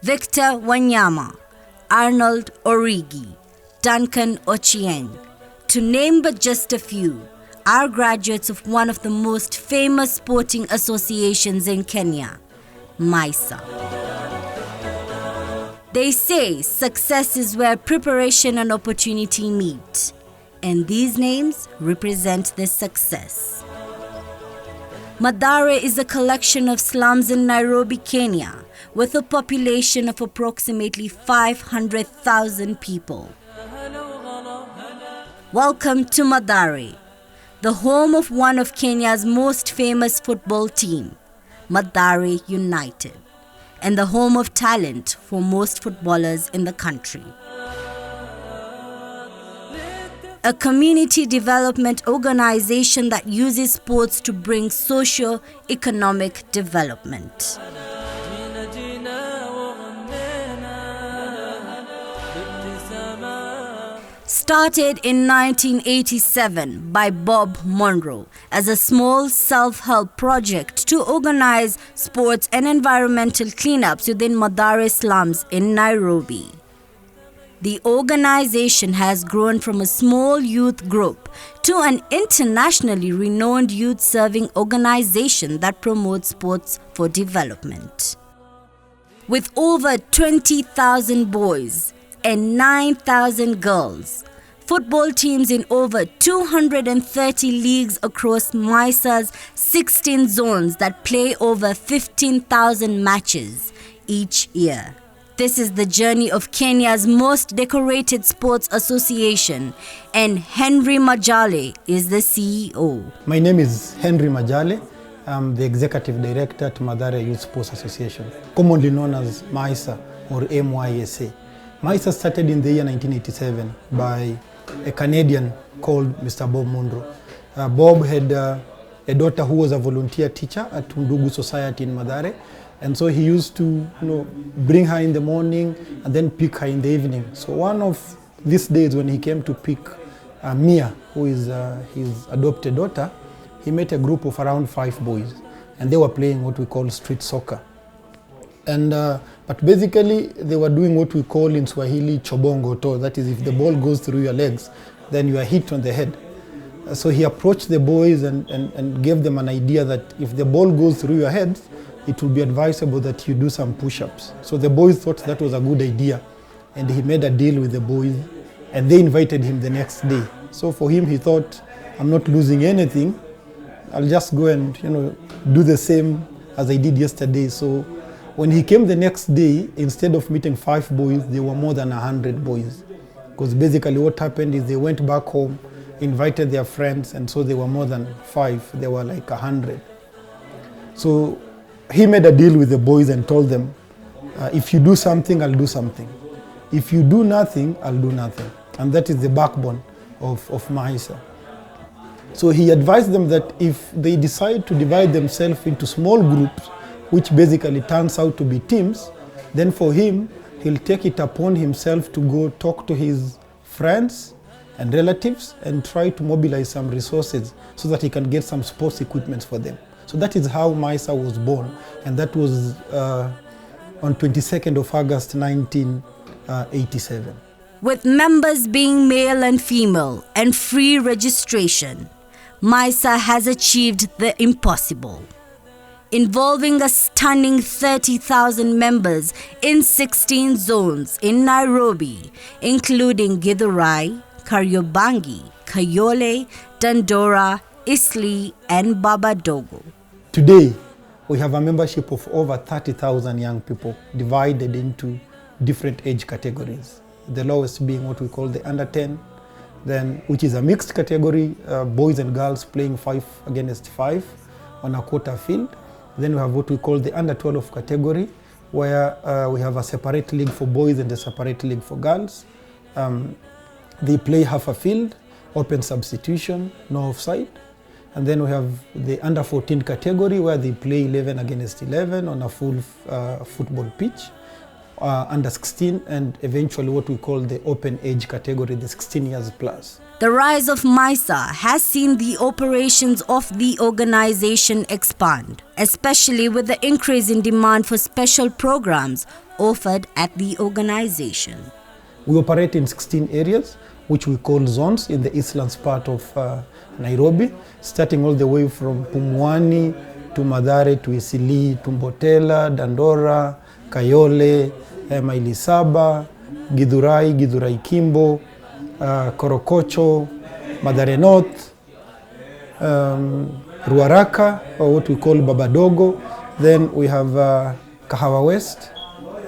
Victor Wanyama, Arnold Origi, Duncan Ochieng, to name but just a few, are graduates of one of the most famous sporting associations in Kenya, Mysa. They say success is where preparation and opportunity meet, and these names represent this success. Mathare is a collection of slums in Nairobi, Kenya, with a population of approximately 500,000 people. Welcome to Mathare, the home of one of Kenya's most famous football team, Mathare United, and the home of talent for most footballers in the country. A community development organization that uses sports to bring socio-economic development. Started in 1987 by Bob Monroe as a small self-help project to organize sports and environmental cleanups within Mathare slums in Nairobi. The organization has grown from a small youth group to an internationally renowned youth-serving organization that promotes sports for development. With over 20,000 boys and 9,000 girls, football teams in over 230 leagues across Mysa's 16 zones that play over 15,000 matches each year. This is the journey of Kenya's most decorated sports association, and Henry Majale is the CEO. My name is Henry Majale. I'm the Executive Director at Mathare Youth Sports Association, commonly known as Mysa or MYSA. Mysa started in the year 1987 by a Canadian called Mr. Bob Monroe. Bob had a daughter who was a volunteer teacher at Ndugu Society in Mathare, and so he used to bring her in the morning and then pick her in the evening. So one of these days when he came to pick Mia, who is his adopted daughter, he met a group of around 5 boys, and they were playing what we call street soccer. And but basically they were doing what we call in Swahili chobongo to, that is, if the ball goes through your legs, then you are hit on the head. So he approached the boys and gave them an idea that if the ball goes through your heads, it would be advisable that you do some push-ups. So the boys thought that was a good idea, and he made a deal with the boys, and they invited him the next day. So for him, he thought, I'm not losing anything, I'll just go and do the same as I did yesterday. So when he came the next day, instead of meeting 5 boys, there were more than 100 boys. Because basically what happened is they went back home, invited their friends, and so there were more than 5, there were like 100. So he made a deal with the boys and told them, if you do something, I'll do something. If you do nothing, I'll do nothing. And that is the backbone of Mysa. So he advised them that if they decide to divide themselves into small groups, which basically turns out to be teams, then for him, he'll take it upon himself to go talk to his friends and relatives and try to mobilize some resources so that he can get some sports equipment for them. So that is how Mysa was born, and that was on 22nd of August 1987. With members being male and female and free registration, Mysa has achieved the impossible, involving a stunning 30,000 members in 16 zones in Nairobi, including Githurai, Kariobangi, Kayole, Dandora, Isli, and Babadogo. Today, we have a membership of over 30,000 young people divided into different age categories. The lowest being what we call the under 10, then which is a mixed category, boys and girls playing 5 against 5 on a quarter field. Then we have what we call the under 12 category, where we have a separate league for boys and a separate league for girls. They play half a field, open substitution, no offside. And then we have the under 14 category, where they play 11 against 11 on a full football pitch. under 16, and eventually what we call the open age category, the 16 years plus. The rise of Mysa has seen the operations of the organization expand, especially with the increase in demand for special programs offered at the organization. We operate in 16 areas, which we call zones in the eastlands part of Nairobi, starting all the way from Pumwani to Mathare to Isili to Mbotela, Dandora, Kayole, Mailisaba, Githurai Kimbo, Korokocho, Mathare North, Ruaraka, or what we call Babadogo. Then we have Kahawa West,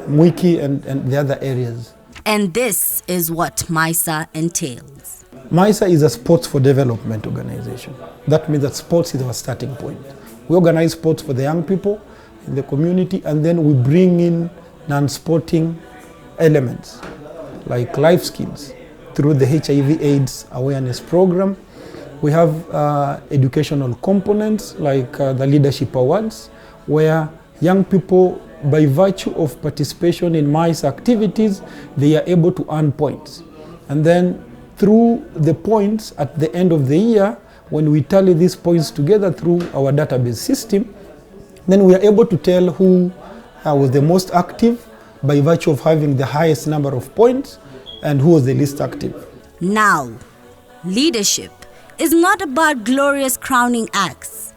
Mwiki, and the other areas. And this is what Mysa entails. Mysa is a sports for development organization. That means that sports is our starting point. We organize sports for the young people in the community, and then we bring in non-sporting elements like life skills through the HIV/AIDS awareness program. We have educational components like the leadership awards, where young people, by virtue of participation in Mysa activities, they are able to earn points. And then through the points at the end of the year, when we tally these points together through our database system, then we are able to tell who was the most active by virtue of having the highest number of points and who was the least active. Now, leadership is not about glorious crowning acts.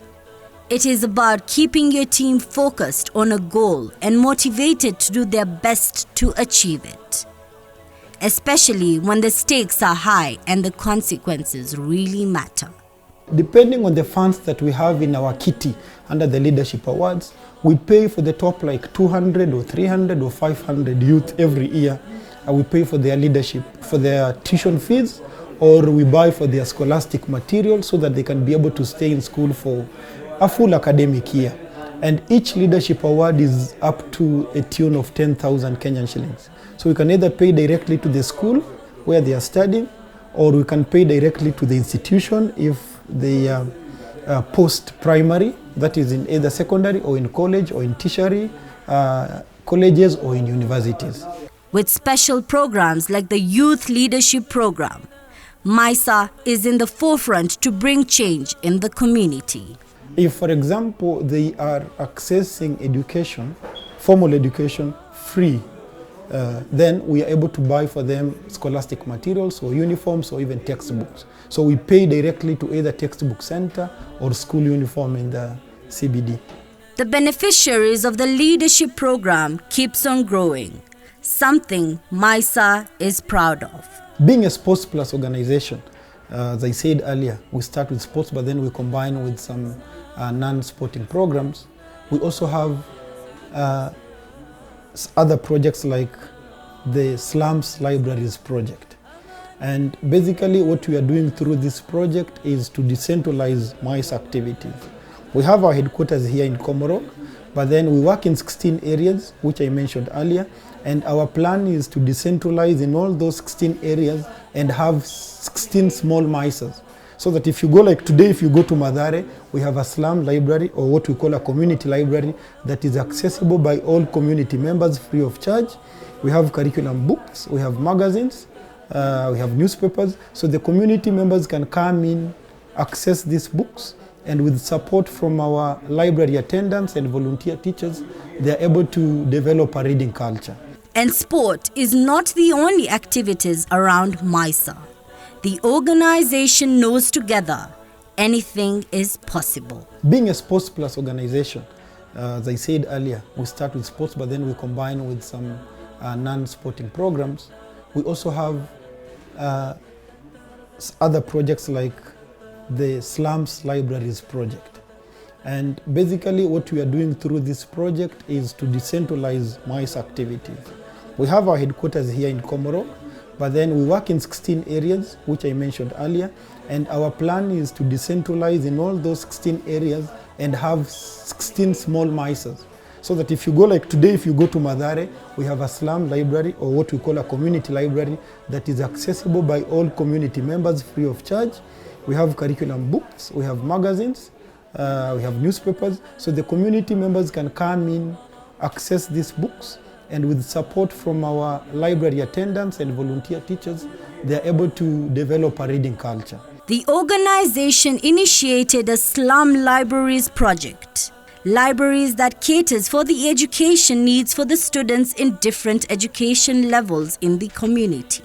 It is about keeping your team focused on a goal and motivated to do their best to achieve it, especially when the stakes are high and the consequences really matter. Depending on the funds that we have in our kitty under the leadership awards, we pay for the top like 200 or 300 or 500 youth every year. And we pay for their leadership, for their tuition fees, or we buy for their scholastic material so that they can be able to stay in school for a full academic year. And each leadership award is up to a tune of 10,000 Kenyan shillings. So we can either pay directly to the school where they are studying, or we can pay directly to the institution if they are post-primary, that is in either secondary or in college or in tertiary colleges or in universities. With special programs like the Youth Leadership Program, Mysa is in the forefront to bring change in the community. If, for example, they are accessing education, formal education, free, then we are able to buy for them scholastic materials or uniforms or even textbooks. So we pay directly to either textbook center or school uniform in the CBD. The beneficiaries of the leadership program keeps on growing, something Mysa is proud of. Being a sports plus organization, as I said earlier, we start with sports, but then we combine with some non-sporting programs. We also have other projects like the Slums Libraries project. And basically what we are doing through this project is to decentralize Mysa activities. We have our headquarters here in Komorok, but then we work in 16 areas, which I mentioned earlier, and our plan is to decentralize in all those 16 areas and have 16 small Mysas. So that if you go, like today, if you go to Mathare, we have a slum library, or what we call a community library, that is accessible by all community members free of charge. We have curriculum books, we have magazines, we have newspapers, so the community members can come in, access these books, and with support from our library attendants and volunteer teachers, they are able to develop a reading culture. And sport is not the only activities around Mysa. The organization knows together anything is possible. Being a sports plus organization, as I said earlier, we start with sports, but then we combine with some non-sporting programs. We also have other projects like the Slums Libraries project. And basically what we are doing through this project is to decentralize Mysa activities. We have our headquarters here in Komoro, but then we work in 16 areas, which I mentioned earlier, and our plan is to decentralize in all those 16 areas and have 16 small Mysas. So that if you go, like today, if you go to Mathare, we have a slum library, or what we call a community library, that is accessible by all community members free of charge. We have curriculum books, we have magazines, we have newspapers, so the community members can come in, access these books, And with support from our library attendants and volunteer teachers, they are able to develop a reading culture. The organization initiated a slum libraries project. Libraries that caters for the education needs for the students in different education levels in the community.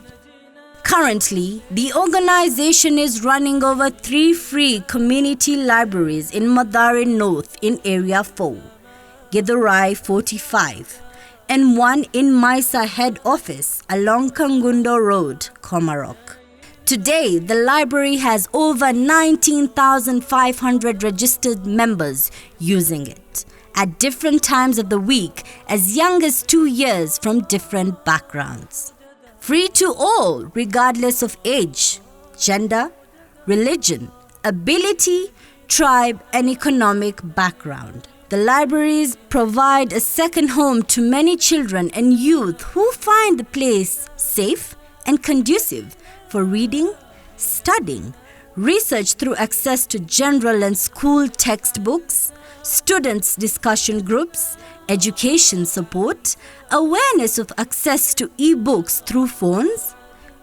Currently, the organization is running over 3 free community libraries in Madare North in Area 4, Githurai 45, and one in Mysa head office along Kangundo Road, Komarok. Today, the library has over 19,500 registered members using it at different times of the week, as young as 2 years from different backgrounds. Free to all, regardless of age, gender, religion, ability, tribe, and economic background. The libraries provide a second home to many children and youth who find the place safe and conducive for reading, studying, research through access to general and school textbooks, students' discussion groups, education support, awareness of access to e-books through phones,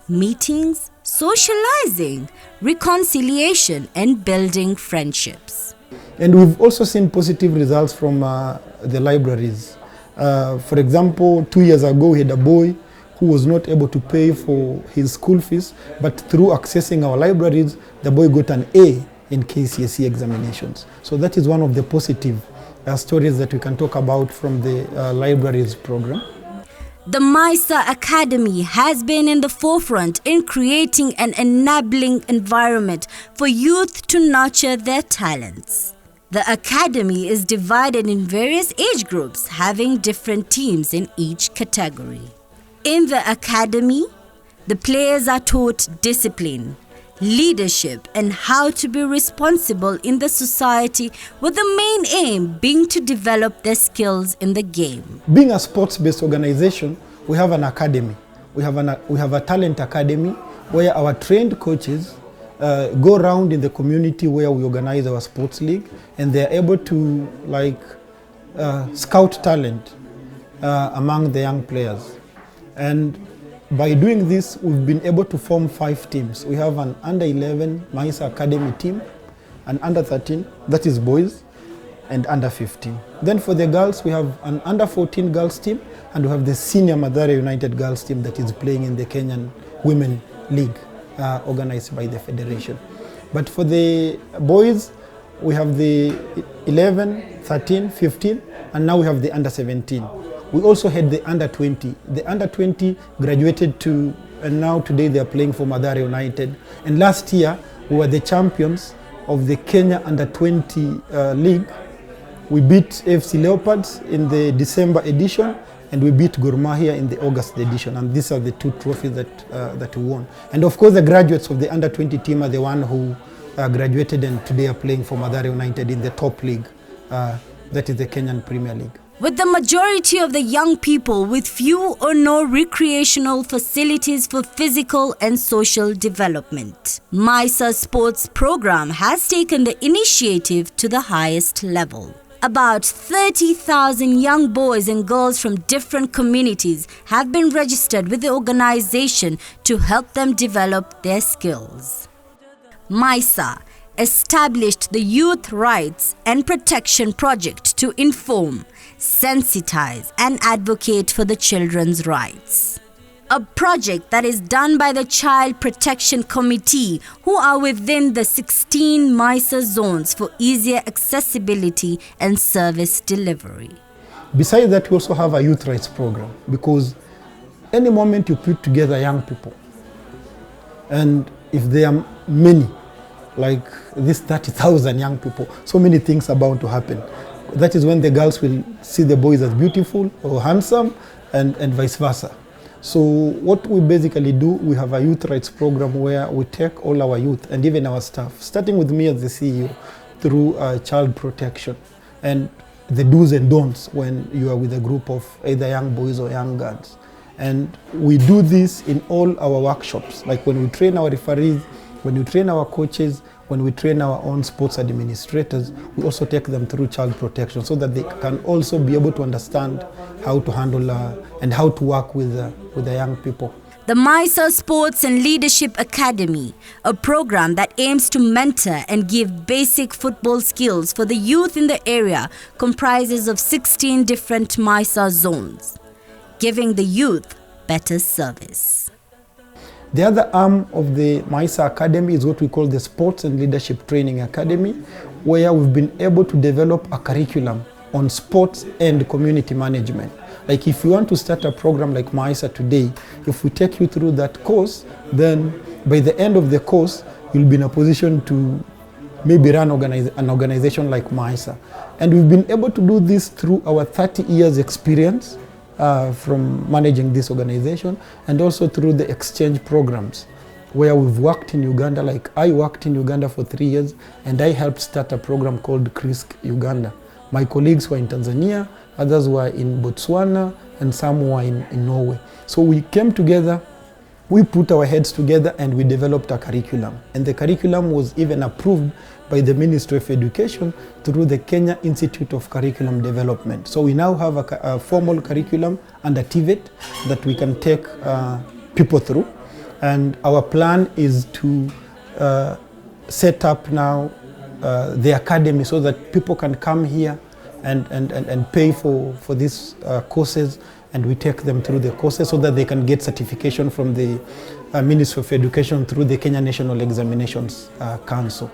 meetings, socializing, reconciliation, and building friendships. And we've also seen positive results from the libraries. For example, 2 years ago, we had a boy who was not able to pay for his school fees, but through accessing our libraries, the boy got an A in KCSE examinations. So that is one of the positive stories that we can talk about from the libraries program. The Mysa Academy has been in the forefront in creating an enabling environment for youth to nurture their talents. The academy is divided in various age groups, having different teams in each category. In the academy, the players are taught discipline, leadership, and how to be responsible in the society, with the main aim being to develop their skills in the game. Being a sports-based organization, we have an academy. We have a talent academy where our trained coaches go around in the community where we organize our sports league, and they are able to scout talent among the young players. And by doing this, we've been able to form 5 teams. We have an under-11 Mysa Academy team, an under-13, that is boys, and under-15. Then for the girls, we have an under-14 girls team, and we have the senior Madare United girls team that is playing in the Kenyan Women League, organized by the federation. But for the boys, we have the 11, 13, 15, and now we have the under-17. We also had the under-20. The under-20 graduated to, and now today they are playing for Madare United. And last year, we were the champions of the Kenya under-20 league. We beat FC Leopards in the December edition, and we beat Gor Mahia in the August edition. And these are the 2 trophies that we won. And of course, the graduates of the under-20 team are the one who graduated and today are playing for Madare United in the top league. That is the Kenyan Premier League. With the majority of the young people with few or no recreational facilities for physical and social development, Mysa Sports Program has taken the initiative to the highest level. About 30,000 young boys and girls from different communities have been registered with the organization to help them develop their skills. Mysa established the Youth Rights and Protection Project to inform, sensitize, and advocate for the children's rights. A project that is done by the Child Protection Committee, who are within the 16 Mysa zones for easier accessibility and service delivery. Besides that, we also have a youth rights program, because any moment you put together young people, and if there are many, like this 30,000 young people, so many things are bound to happen. That is when the girls will see the boys as beautiful or handsome, and vice versa. So what we basically do, we have a youth rights program where we take all our youth and even our staff, starting with me as the CEO, through child protection and the do's and don'ts when you are with a group of either young boys or young girls. And we do this in all our workshops, like when we train our referees, when we train our coaches, when we train our own sports administrators, we also take them through child protection so that they can also be able to understand how to handle and how to work with the young people. The Mysa Sports and Leadership Academy, a program that aims to mentor and give basic football skills for the youth in the area, comprises of 16 different Mysa zones, giving the youth better service. The other arm of the Mysa Academy is what we call the Sports and Leadership Training Academy, where we've been able to develop a curriculum on sports and community management. Like if you want to start a program like Mysa today, if we take you through that course, then by the end of the course, you'll be in a position to maybe run an organization like Mysa. And we've been able to do this through our 30 years experience from managing this organization, and also through the exchange programs where we've worked in Uganda. Like I worked in Uganda for 3 years and I helped start a program called CRISC Uganda. My colleagues were in Tanzania, others were in Botswana, and some were in Norway. So we came together, we put our heads together and we developed a curriculum. And the curriculum was even approved by the Ministry of Education through the Kenya Institute of Curriculum Development. So we now have a formal curriculum and a TVET that we can take people through. And our plan is to set up now the academy so that people can come here and pay for these courses, and we take them through the courses so that they can get certification from the Ministry of Education through the Kenya National Examinations Council.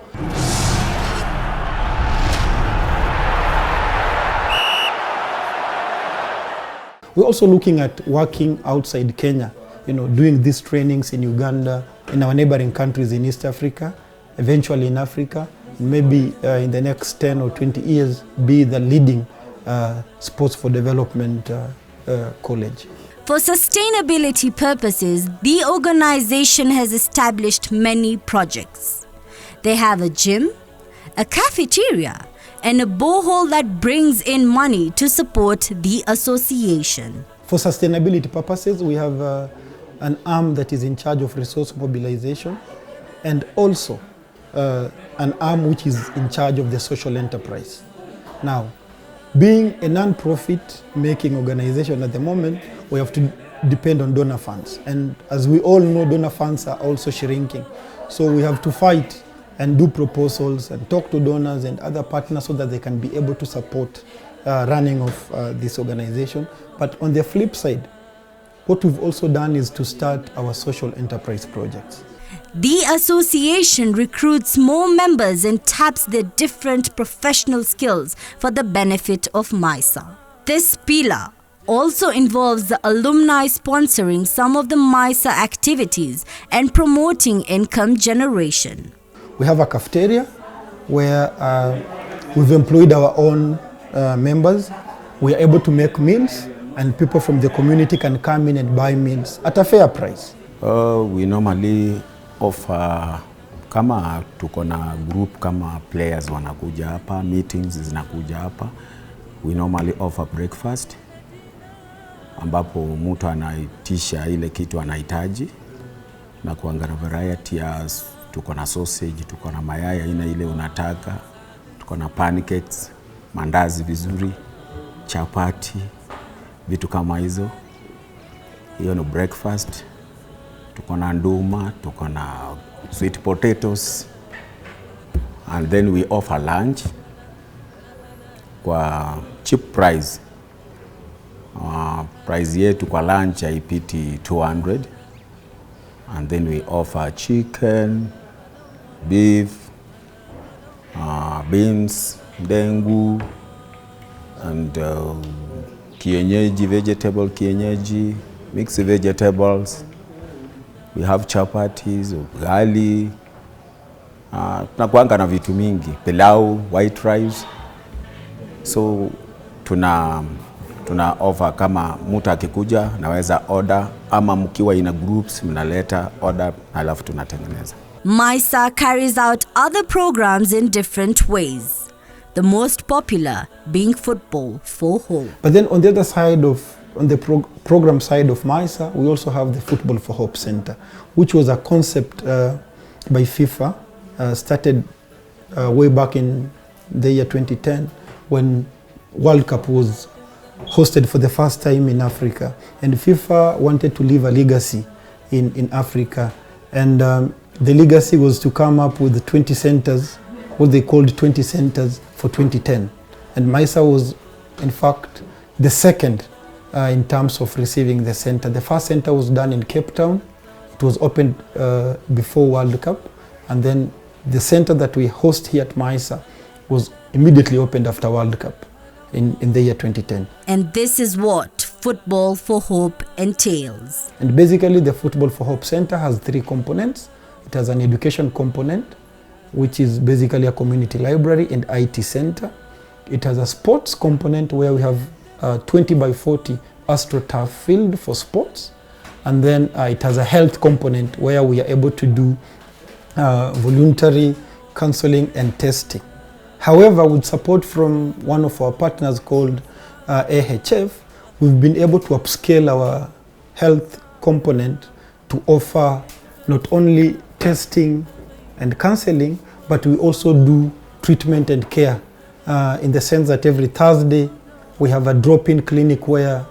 We're also looking at working outside Kenya, doing these trainings in Uganda, in our neighboring countries in East Africa, eventually in Africa, maybe in the next 10 or 20 years be the leading sports for development college. For sustainability purposes, the organization has established many projects. They have a gym, a cafeteria, and a borehole that brings in money to support the association. For sustainability purposes, we have an arm that is in charge of resource mobilization, and also an arm which is in charge of the social enterprise. Now, being a non-profit making organization at the moment, we have to depend on donor funds. And as we all know, donor funds are also shrinking. So we have to fight and do proposals and talk to donors and other partners so that they can be able to support running of this organization. But on the flip side, what we've also done is to start our social enterprise projects. The association recruits more members and taps their different professional skills for the benefit of Mysa. This pillar also involves the alumni sponsoring some of the Mysa activities and promoting income generation. We have a cafeteria where we've employed our own members. We are able to make meals, and people from the community can come in and buy meals at a fair price. We normally offer, kama tuko na group kama players wanakuja hapa, meetings zinakuja hapa, we normally offer breakfast ambapo mtu anaitisha ile kitu anahitaji, na kuangana variety ya tuko na sausage, tuko na mayai aina ile unataka, tuko na pancakes, mandazi vizuri, chapati, vitu kama hizo. Hiyo ni breakfast. Tuko na nduma, tuko na sweet potatoes, and then we offer lunch kwa cheap price. Price yetu kwa lunch haipiti 200, and then we offer chicken, beef, beans, dengu, and kienyeji, vegetable kienyeji, mixed vegetables. We have chapatis, ugali, tunakuanga na vitu mingi, pilau, white rice. So tuna offer kama mtu akikuja naweza order, ama mkiwa in a groups mnaleta order alafu tunatengeneza. Mysa carries out other programs in different ways, the most popular being football for hope. But then on the other side on the program side of Mysa, we also have the Football for Hope Center, which was a concept by FIFA started way back in the year 2010 when World Cup was hosted for the first time in Africa, and FIFA wanted to leave a legacy in Africa, and the legacy was to come up with 20 centers, what they called 20 centers for 2010, and Mysa was in fact the second in terms of receiving the center. The first center was done in Cape Town. It was opened before World Cup, and then the center that we host here at Mysa was immediately opened after World Cup in the year 2010. And this is what Football for Hope entails. And basically the Football for Hope Center has three components. It has an education component, which is basically a community library and IT center. It has a sports component where we have 20 by 40 AstroTurf field for sports. And then it has a health component where we are able to do voluntary counseling and testing. However, with support from one of our partners called AHF, we've been able to upscale our health component to offer not only testing and counseling, but we also do treatment and care in the sense that every Thursday we have a drop-in clinic where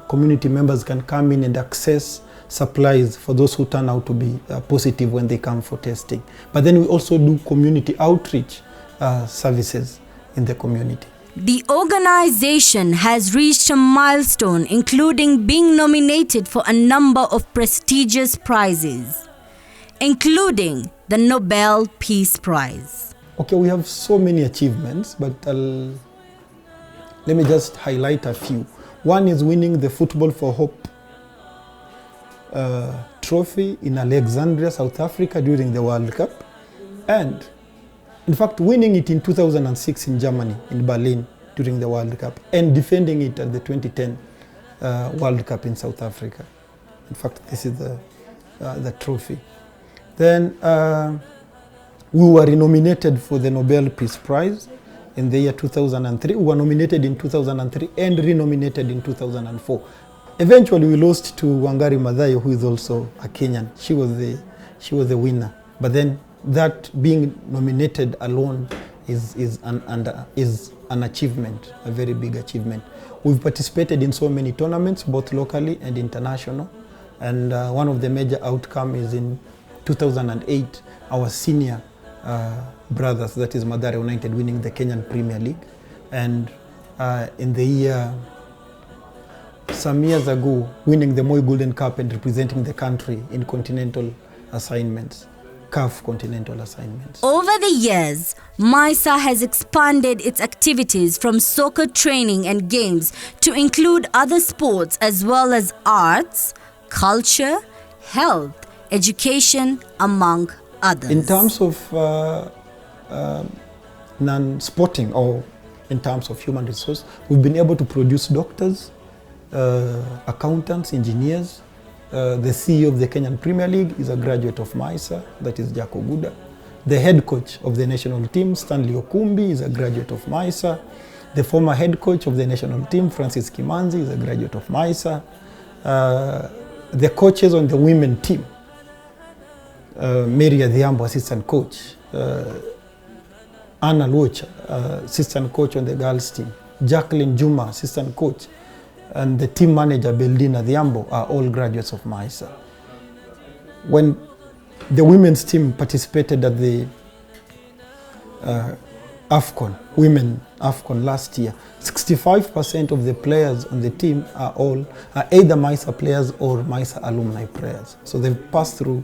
community members can come in and access supplies for those who turn out to be positive when they come for testing. But then we also do community outreach services in the community. The organization has reached a milestone, including being nominated for a number of prestigious prizes, including the Nobel Peace Prize. Okay, we have so many achievements, but let me just highlight a few. One is winning the Football for Hope trophy in Alexandria, South Africa during the World Cup, and in fact winning it in 2006 in Germany, in Berlin during the World Cup, and defending it at the 2010 World Cup in South Africa. In fact, this is the trophy. Then we were nominated for the Nobel Peace Prize in the year 2003. We were nominated in 2003 and renominated in 2004. Eventually we lost to Wangari Maathai, who is also a Kenyan. She was the winner. But then that being nominated alone is an achievement, a very big achievement. We've participated in so many tournaments, both locally and international. And one of the major outcomes is in 2008, our senior brothers, that is Mathare United, winning the Kenyan Premier League. And in the year, some years ago, winning the Moi Golden Cup and representing the country in continental assignments, CAF continental assignments. Over the years, Mysa has expanded its activities from soccer training and games to include other sports as well as arts, culture, health, education, among others. In terms of non-sporting or in terms of human resource, we've been able to produce doctors, accountants, engineers. The CEO of the Kenyan Premier League is a graduate of Mysa, that is Jack Oguda. The head coach of the national team, Stanley Okumbi, is a graduate of Mysa. The former head coach of the national team, Francis Kimanzi, is a graduate of Mysa. The coaches on the women team, Mary Adhiambo, assistant coach, Anna Luocha, assistant coach on the girls team, Jacqueline Juma, assistant coach, and the team manager, Beldina Adhiambo, are all graduates of Mysa. When the women's team participated at the AFCON, Women AFCON last year, 65% of the players on the team are either Mysa players or Mysa alumni players. So they've passed through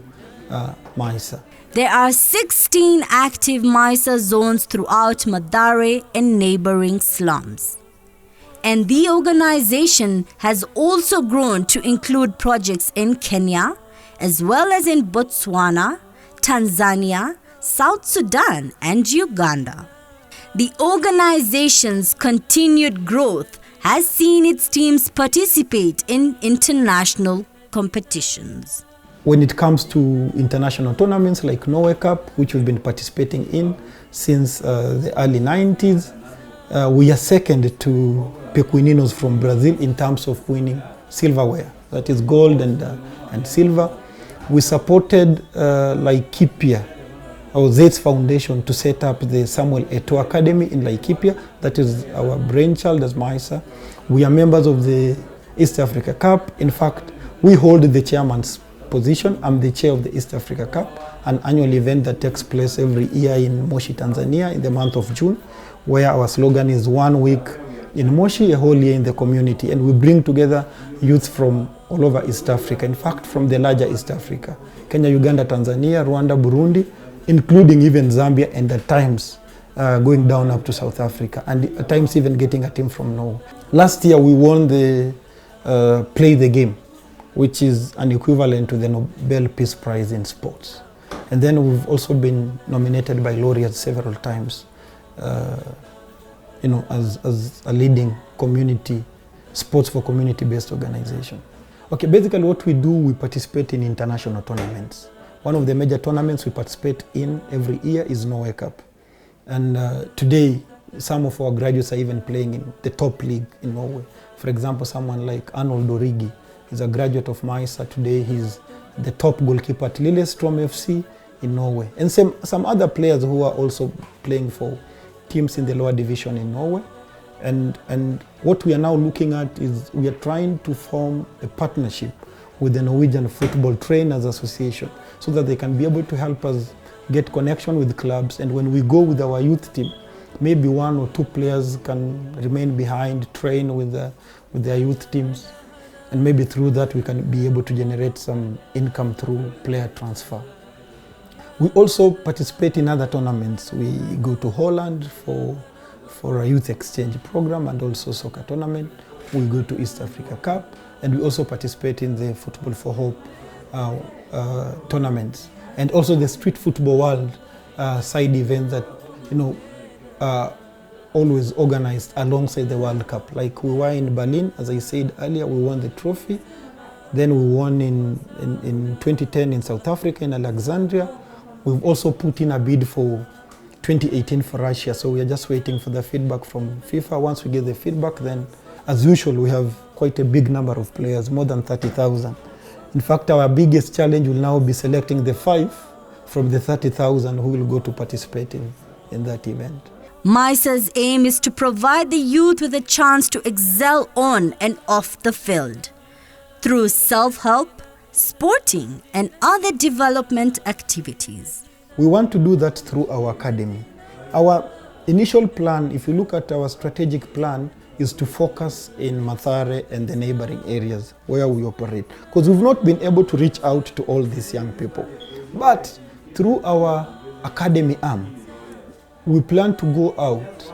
Mysa. There are 16 active Mysa zones throughout Mathare and neighboring slums. And the organization has also grown to include projects in Kenya, as well as in Botswana, Tanzania, South Sudan, and Uganda. The organization's continued growth has seen its teams participate in international competitions. When it comes to international tournaments like Norway Cup, which we've been participating in since the early 90s, we are second to Pequeninos from Brazil in terms of winning silverware, that is gold and silver. We supported Laikipia our Zates Foundation to set up the Samuel Eto'o Academy in Laikipia. That is our brainchild as Mysa. We are members of the East Africa Cup. In fact, we hold the chairman's position. I'm the chair of the East Africa Cup, an annual event that takes place every year in Moshi, Tanzania in the month of June, where our slogan is 1 week in Moshi, a whole year in the community. And we bring together youth from all over East Africa, in fact from the larger East Africa, Kenya, Uganda, Tanzania, Rwanda, Burundi, including even Zambia, and at times going down up to South Africa, and at times even getting a team from Norway. Last year we won the Play the Game, which is an equivalent to the Nobel Peace Prize in sports. And then we've also been nominated by laureates several times, as a leading community, sports for community-based organization. Okay, basically what we do, we participate in international tournaments. One of the major tournaments we participate in every year is Norway Cup. And today, some of our graduates are even playing in the top league in Norway. For example, someone like Arnold Origi is a graduate of Mysa. Today he's the top goalkeeper at Lillestrøm FC in Norway. And some other players who are also playing for teams in the lower division in Norway. And what we are now looking at is we are trying to form a partnership with the Norwegian Football Trainers Association so that they can be able to help us get connection with clubs. And when we go with our youth team, maybe 1 or 2 players can remain behind, train with their youth teams. And maybe through that we can be able to generate some income through player transfer. We also participate in other tournaments. We go to Holland for a youth exchange program and also soccer tournament. We go to East Africa Cup, and we also participate in the Football for Hope tournaments, and also the Street Football World side events that always organized alongside the World Cup. Like we were in Berlin, as I said earlier, we won the trophy. Then we won in 2010 in South Africa, in Alexandria. We've also put in a bid for 2018 for Russia, so we are just waiting for the feedback from FIFA. Once we get the feedback, then as usual we have quite a big number of players, more than 30,000. In fact, our biggest challenge will now be selecting the 5 from the 30,000 who will go to participate in that event. Mysa's aim is to provide the youth with a chance to excel on and off the field through self-help, sporting, and other development activities. We want to do that through our academy. Our initial plan, if you look at our strategic plan, is to focus in Mathare and the neighboring areas where we operate, because we've not been able to reach out to all these young people. But through our academy arm, we plan to go out,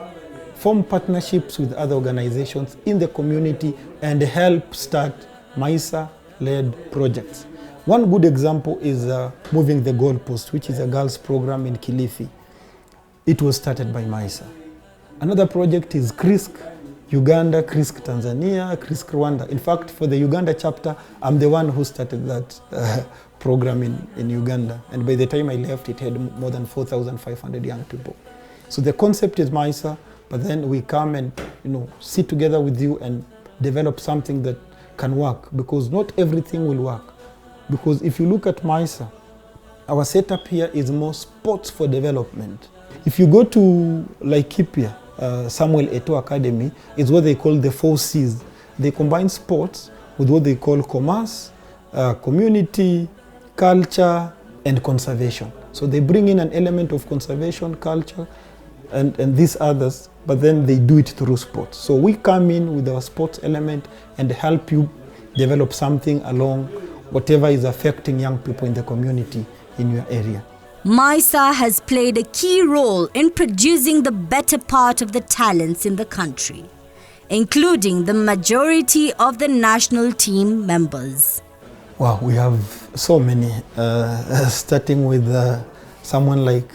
form partnerships with other organizations in the community, and help start Mysa-led projects. One good example is Moving the Goalpost, which is a girls program in Kilifi. It was started by Mysa. Another project is CRISC Uganda, CRISC Tanzania, CRISC Rwanda. In fact, for the Uganda chapter, I'm the one who started that program in Uganda. And by the time I left, it had more than 4,500 young people. So the concept is Mysa, but then we come and sit together with you and develop something that can work, because not everything will work. Because if you look at Mysa, our setup here is more sports for development. If you go to Laikipia, Samuel Eto'o Academy is what they call the 4 C's. They combine sports with what they call commerce, community, culture, and conservation. So they bring in an element of conservation, culture, and these others, but then they do it through sports. So we come in with our sports element and help you develop something along whatever is affecting young people in the community in your area. Mysa has played a key role in producing the better part of the talents in the country, including the majority of the national team members. Wow, we have so many, starting with someone like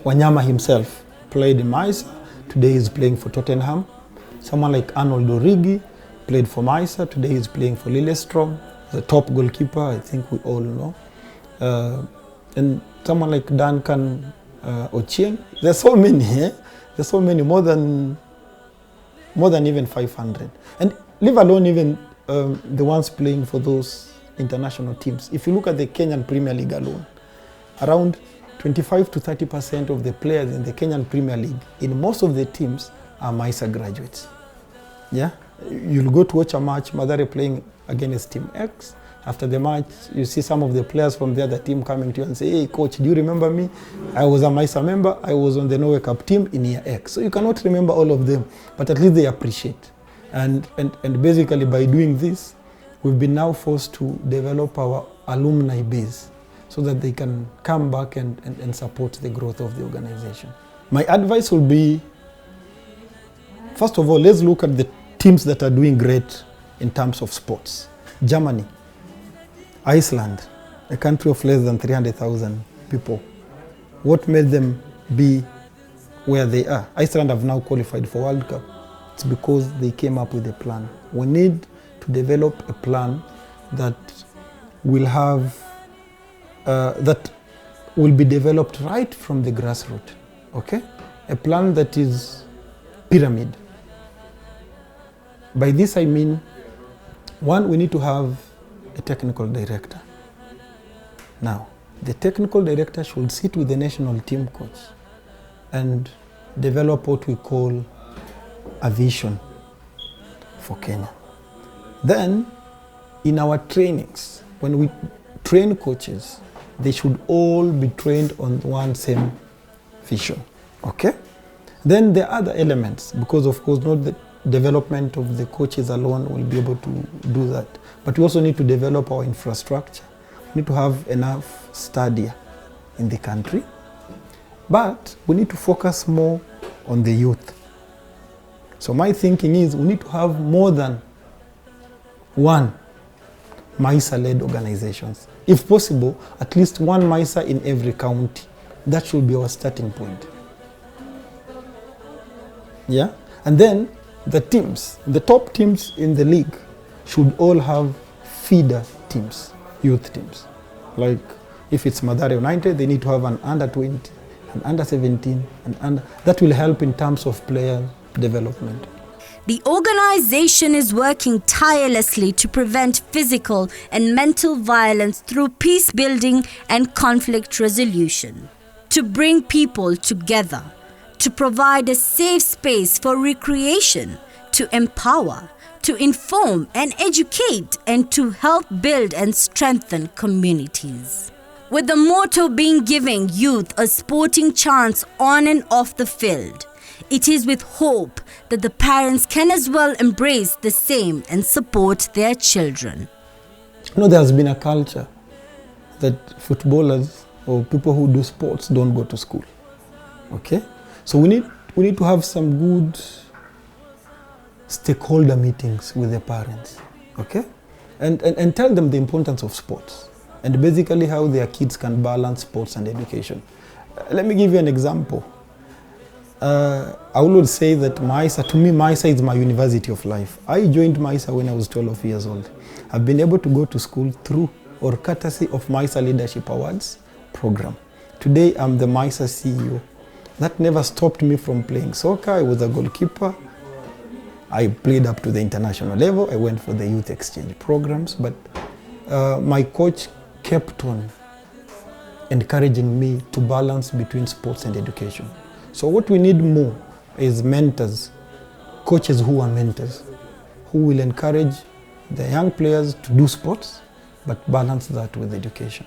Wanyama himself, played in Mysa. Today he's playing for Tottenham. Someone like Arnold Origi played for Mysa. Today he's playing for Lillestrøm. The top goalkeeper, I think we all know. And someone like Duncan Ochieng. There's so many, There's so many, more than even 500. And leave alone even the ones playing for those international teams. If you look at the Kenyan Premier League alone, around 25 to 30% of the players in the Kenyan Premier League, in most of the teams, are Mysa graduates. Yeah? You'll go to watch a match, Mathare playing against Team X. After the match, you see some of the players from the other team coming to you and say, hey, coach, do you remember me? I was a Mysa member. I was on the Norway Cup team in year X. So you cannot remember all of them, but at least they appreciate. And basically by doing this, we've been now forced to develop our alumni base so that they can come back and support the growth of the organization. My advice will be, first of all, let's look at the teams that are doing great in terms of sports. Germany, Iceland, a country of less than 300,000 people. What made them be where they are? Iceland have now qualified for World Cup. It's because they came up with a plan. We need to develop a plan that will have, that will be developed right from the grassroots, okay? A plan that is pyramid. By this I mean, one, we need to have a technical director. Now, the technical director should sit with the national team coach and develop what we call a vision for Kenya. Then, in our trainings, when we train coaches, they should all be trained on one same vision, okay? Then there are other elements, because of course not the development of the coaches alone will be able to do that. But we also need to develop our infrastructure. We need to have enough stadia in the country. But we need to focus more on the youth. So my thinking is we need to have more than one Mysa-led organizations. If possible, at least one Mysa in every county. That should be our starting point. Yeah? And then the teams, the top teams in the league should all have feeder teams, youth teams. Like if it's Mathare United, they need to have an under 20, an under 17, that will help in terms of player development. The organization is working tirelessly to prevent physical and mental violence through peace building and conflict resolution, to bring people together, to provide a safe space for recreation, to empower, to inform and educate, and to help build and strengthen communities. With the motto being giving youth a sporting chance on and off the field, it is with hope that the parents can as well embrace the same and support their children. You know, there has been a culture that footballers or people who do sports don't go to school. Okay? So we need to have some good stakeholder meetings with the parents. Okay? And tell them the importance of sports and basically how their kids can balance sports and education. Let me give you an example. I would say that Mysa, to me, Mysa is my university of life. I joined Mysa when I was 12 years old. I've been able to go to school through or courtesy of Mysa Leadership Awards program. Today, I'm the Mysa CEO. That never stopped me from playing soccer. I was a goalkeeper. I played up to the international level. I went for the youth exchange programs, but my coach kept on encouraging me to balance between sports and education. So what we need more is mentors, coaches who are mentors, who will encourage the young players to do sports, but balance that with education.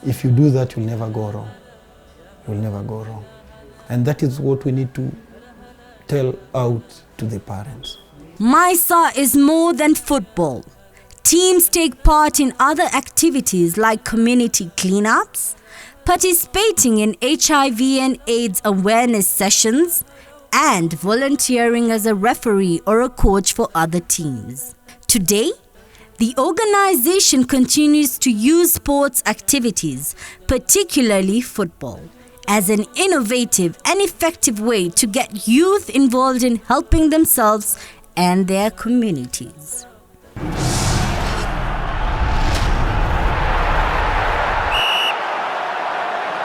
If you do that, you'll never go wrong. You'll never go wrong. And that is what we need to tell out to the parents. Mysa is more than football. Teams take part in other activities like community cleanups, participating in HIV and AIDS awareness sessions, and volunteering as a referee or a coach for other teams. Today, the organization continues to use sports activities, particularly football, as an innovative and effective way to get youth involved in helping themselves and their communities.